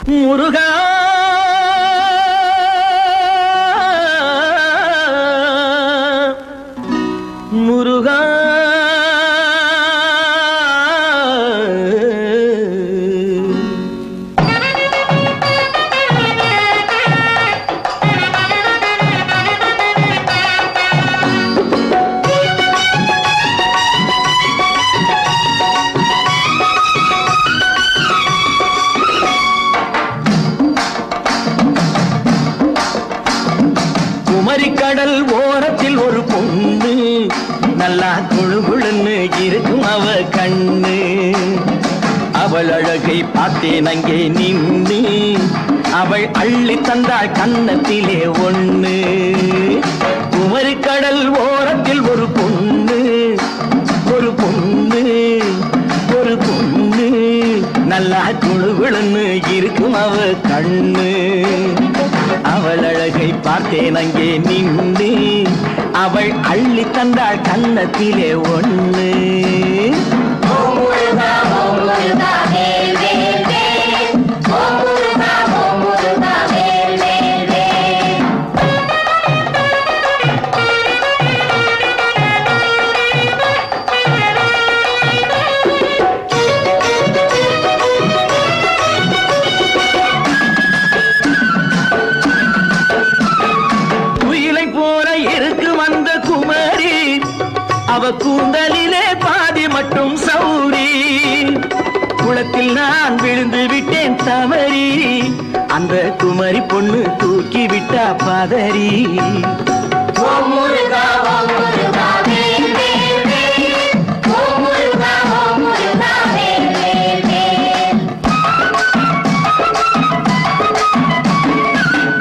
முருகா முருகா குமரிக்கடல் ஓரத்தில் ஒரு பொண்ணு நல்லா குழுகுழுன்னு இருக்கும் அவ கண்ணு. அவள் அழகை பார்த்தேன் அங்கே நின்று, அவள் அள்ளி தந்தாள் கன்னத்திலே ஒண்ணு. குமரிக்கடல் ஓரத்தில் ஒரு பொண்ணு, ஒரு பொண்ணு, ஒரு பொண்ணு நல்லா குழுகுழுன்னு இருக்கும் அவ கண்ணு. அவள் அழகை பார்த்தேன் அங்கே நின்று, அவள் அள்ளி தந்தாள் கன்னத்திலே ஒண்ணு. அவ கூந்தலிலே பாதி மட்டும் சௌரி, குளத்தில் நான் விழுந்து விட்டேன் தவறி, அந்த குமரி பொண்ணு தூக்கி விட்டா பதறி.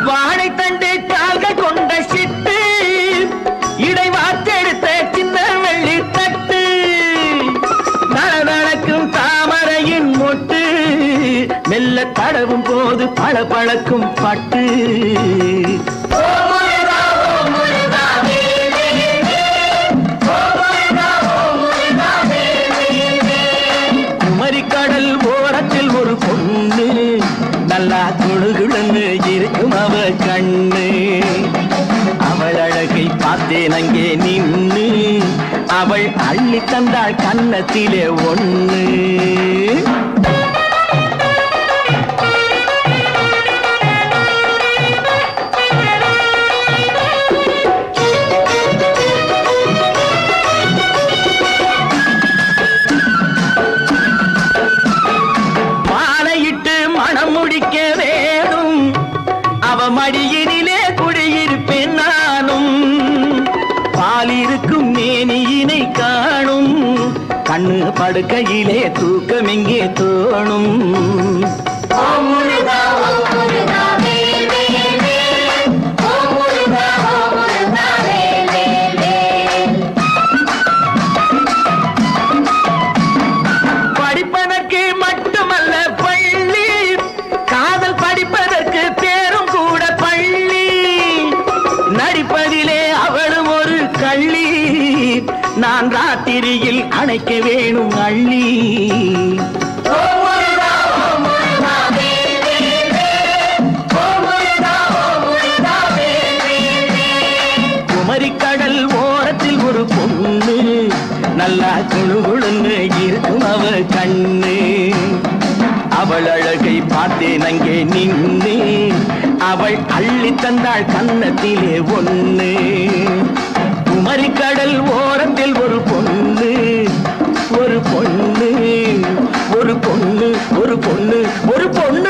வாழைத்தண்டு கால்கள் கொண்ட சிட்டு, இடை வார்த்தெடுத்த சின்ன வெள்ளி தட்டு, நளநளக்கும் தாமரையின் மொட்டு, மெல்ல தடவும் போது பளபளக்கும் பட்டு. குமரிக்கடல் ஓரத்தில் ஒரு பொண்ணு நல்லா குழுகுழுன்னு இருக்கும் அவ கண்ணு. அவள் அழகை பார்த்தேன் அங்கே நின்று, அவள் அள்ளி தந்தாள் கன்னத்திலே ஒண்ணு. மாலையிட்டு மணம் முடிக்க வேணும், அவ மடியினிலே குடியிருப்பேன் நானும். பாலிருக்கும் மேனியினை காணும், கண்ணு படுக்கையிலே தூக்கம் எங்கே தோணும். படிப்பதற்கு மட்டுமல்ல பள்ளி, காதல் படிப்பதற்கு பேரும் கூட பள்ளி. நடிப்பதிலே அவளும் ஒரு கள்ளி, நான் ராத்திரியில் அணைக்க வேணும் அள்ளி. குமரிக்கடல் ஓரத்தில் ஒரு பொண்ணு நல்லா குழுகுழுன்னு இருக்கும் அவ கண்ணு. அவள் அழகை பார்த்தேன் அங்கே நின்று, அவள் அள்ளி தந்தாள் கன்னத்திலே ஒண்ணு. குமரிக்கடல்